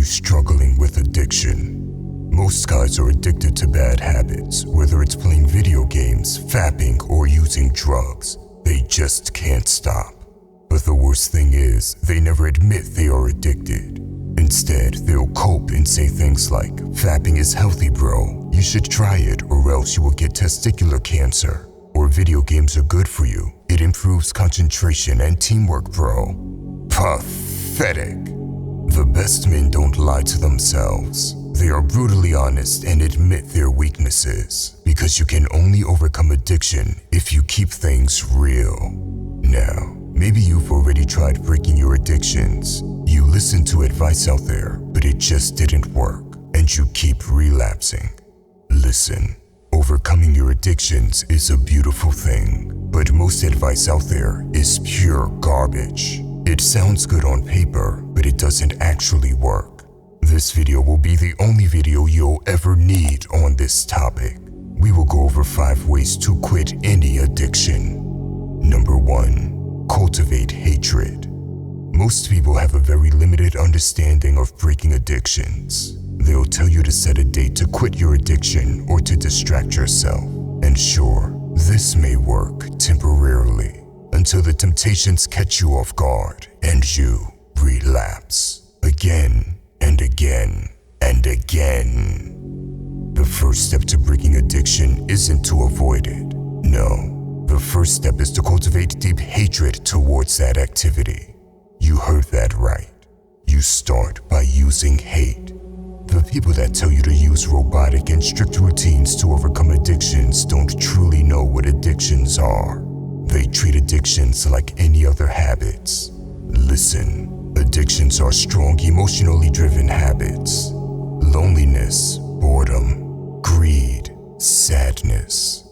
you struggling with addiction? Most guys are addicted to bad habits, whether it's playing video games, fapping, or using drugs. They just can't stop. But the worst thing is, they never admit they are addicted. Instead, they'll cope and say things like, "Fapping is healthy, bro. You should try it or else you will get testicular cancer." Or video games are good for you. It improves concentration and teamwork, bro. Pathetic. The best men don't lie to themselves. They are brutally honest and admit their weaknesses, because you can only overcome addiction if you keep things real. Now, maybe you've already tried breaking your addictions. You listen to advice out there, but it just didn't work, and you keep relapsing. Listen, overcoming your addictions is a beautiful thing, but most advice out there is pure garbage. It sounds good on paper, but it doesn't actually work. This video will be the only video you'll ever need on this topic. We will go over 5 ways to quit any addiction. Number 1, cultivate hatred. Most people have a very limited understanding of breaking addictions. They'll tell you to set a date to quit your addiction or to distract yourself. And sure, this may work temporarily until the temptations catch you off guard and you relapse again and again and again. The first step to breaking addiction isn't to avoid it. No, the first step is to cultivate deep hatred towards that activity. You heard that right. You start by using hate. The people that tell you to use robotic and strict routines to overcome addictions don't truly know what addictions are. They treat addictions like any other habits. Listen, addictions are strong emotionally driven habits. Loneliness, boredom, greed, sadness.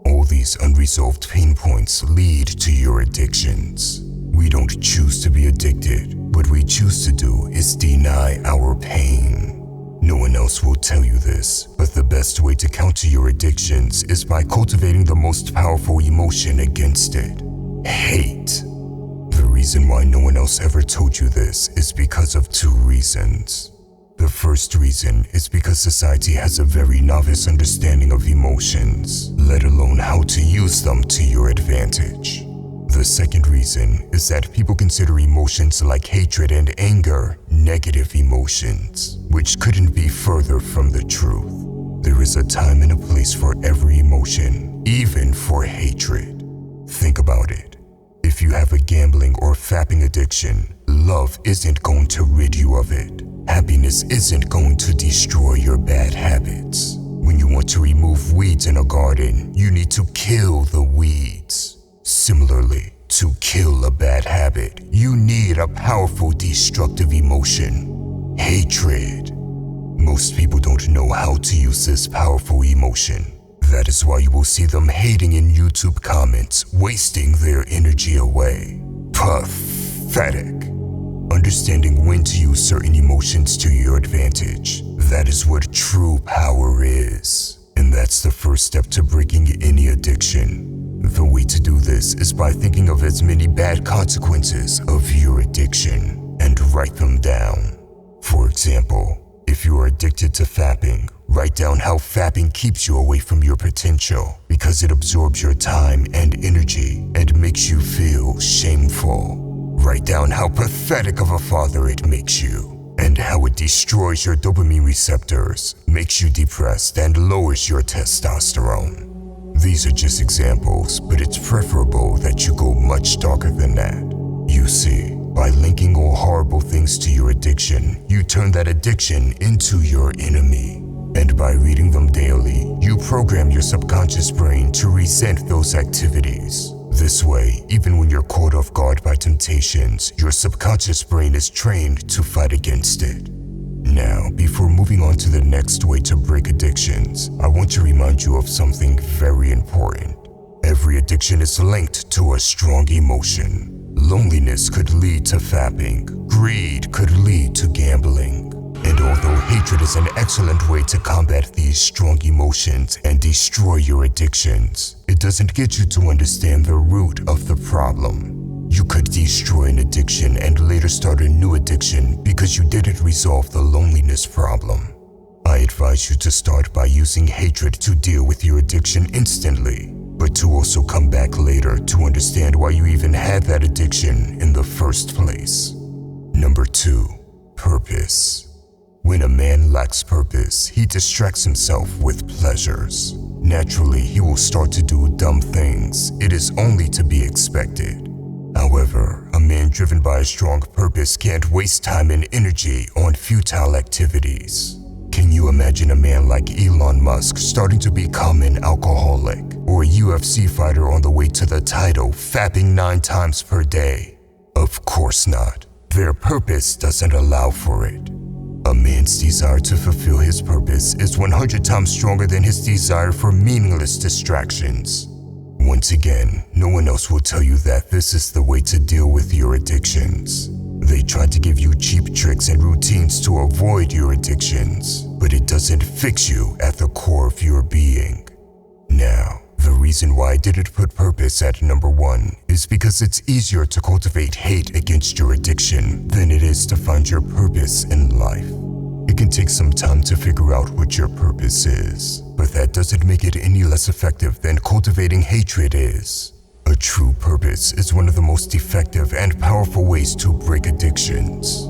All these unresolved pain points lead to your addictions. We don't choose to be addicted. What we choose to do is deny our pain. No one else will tell you this, but the best way to counter your addictions is by cultivating the most powerful emotion against it: hate. The reason why no one else ever told you this is because of 2 reasons. The first reason is because society has a very novice understanding of emotions, let alone how to use them to your advantage. The second reason is that people consider emotions like hatred and anger negative emotions, which couldn't be further from the truth. There is a time and a place for every emotion, even for hatred. Think about it. If you have a gambling or fapping addiction, love isn't going to rid you of it. Happiness isn't going to destroy your bad habits. When you want to remove weeds in a garden, you need to kill the weeds. Similarly, to kill a bad habit, you need a powerful destructive emotion: hatred. Most people don't know how to use this powerful emotion. That is why you will see them hating in YouTube comments, wasting their energy away. Pathetic. Understanding when to use certain emotions to your advantage, that is what true power is. And that's the first step to breaking any addiction. The way to do this is by thinking of as many bad consequences of your addiction and write them down. For example, if you are addicted to fapping, write down how fapping keeps you away from your potential because it absorbs your time and energy and makes you feel shameful. Write down how pathetic of a father it makes you and how it destroys your dopamine receptors, makes you depressed, and lowers your testosterone. These are just examples, but it's preferable that you go much darker than that. You see, by linking all horrible things to your addiction, you turn that addiction into your enemy. And by reading them daily, you program your subconscious brain to resent those activities. This way, even when you're caught off guard by temptations, your subconscious brain is trained to fight against it. Now, before moving on to the next way to break addictions, I want to remind you of something very important. Every addiction is linked to a strong emotion. Loneliness could lead to fapping. Greed could lead to gambling. And although hatred is an excellent way to combat these strong emotions and destroy your addictions, it doesn't get you to understand the root of the problem. You could destroy an addiction and later start a new addiction because you didn't resolve the loneliness problem. I advise you to start by using hatred to deal with your addiction instantly, but to also come back later to understand why you even had that addiction in the first place. Number 2. Purpose. When a man lacks purpose, he distracts himself with pleasures. Naturally, he will start to do dumb things. It is only to be expected. However, a man driven by a strong purpose can't waste time and energy on futile activities. Can you imagine a man like Elon Musk starting to become an alcoholic, or a UFC fighter on the way to the title fapping 9 times per day? Of course not. Their purpose doesn't allow for it. A man's desire to fulfill his purpose is 100 times stronger than his desire for meaningless distractions. Once again, no one else will tell you that this is the way to deal with your addictions. They try to give you cheap tricks and routines to avoid your addictions, but it doesn't fix you at the core of your being. Now, the reason why I didn't put purpose at number 1 is because it's easier to cultivate hate against your addiction than it is to find your purpose in life. It can take some time to figure out what your purpose is, but that doesn't make it any less effective than cultivating hatred is. A true purpose is one of the most effective and powerful ways to break addictions.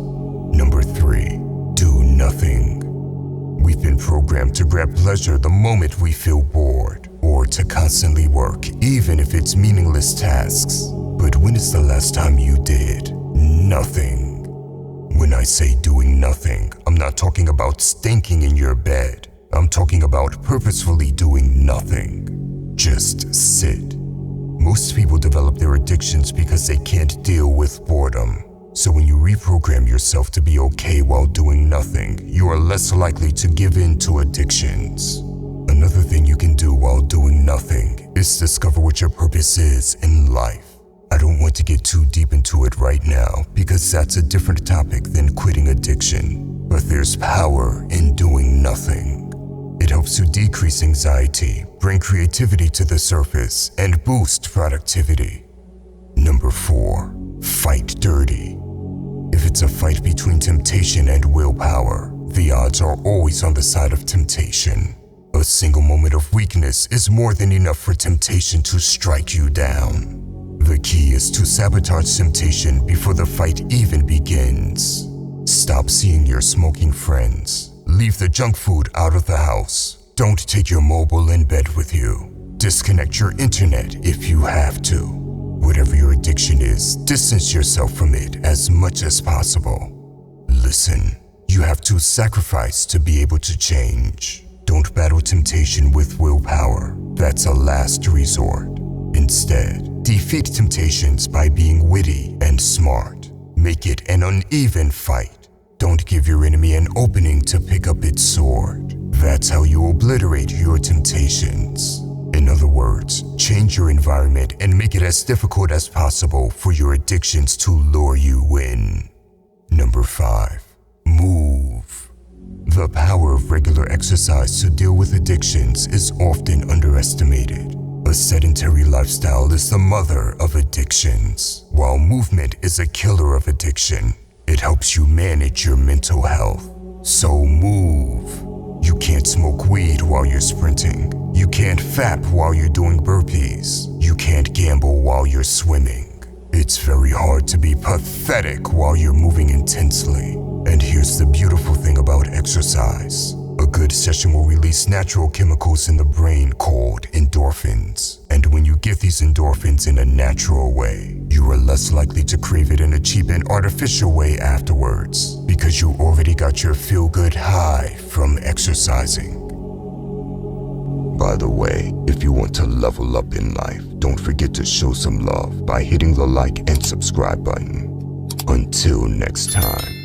Number 3. Do nothing. We've been programmed to grab pleasure the moment we feel bored, or to constantly work, even if it's meaningless tasks. But when is the last time you did nothing? When I say doing nothing, I'm not talking about stinking in your bed. I'm talking about purposefully doing nothing. Just sit. Most people develop their addictions because they can't deal with boredom. So when you reprogram yourself to be okay while doing nothing, you are less likely to give in to addictions. Another thing you can do while doing nothing is discover what your purpose is in life. I don't want to get too deep into it right now because that's a different topic than quitting addiction, but there's power in doing nothing. It helps you decrease anxiety, bring creativity to the surface, and boost productivity. Number 4. Fight dirty. If it's a fight between temptation and willpower, the odds are always on the side of temptation. A single moment of weakness is more than enough for temptation to strike you down. The key is to sabotage temptation before the fight even begins. Stop seeing your smoking friends. Leave the junk food out of the house. Don't take your mobile in bed with you. Disconnect your internet if you have to. Whatever your addiction is, distance yourself from it as much as possible. Listen, you have to sacrifice to be able to change. Don't battle temptation with willpower. That's a last resort. Instead, defeat temptations by being witty and smart. Make it an uneven fight. Don't give your enemy an opening to pick up its sword. That's how you obliterate your temptations. In other words, change your environment and make it as difficult as possible for your addictions to lure you in. Number 5. Move. The power of regular exercise to deal with addictions is often underestimated. A sedentary lifestyle is the mother of addictions, while movement is a killer of addiction. It helps you manage your mental health. So move. You can't smoke weed while you're sprinting. You can't fap while you're doing burpees. You can't gamble while you're swimming. It's very hard to be pathetic while you're moving intensely. And here's the beautiful thing about exercise. A good session will release natural chemicals in the brain called endorphins. And when you get these endorphins in a natural way, you are less likely to crave it in a cheap and artificial way afterwards, because you already got your feel-good high from exercising. By the way, if you want to level up in life, don't forget to show some love by hitting the like and subscribe button. Until next time.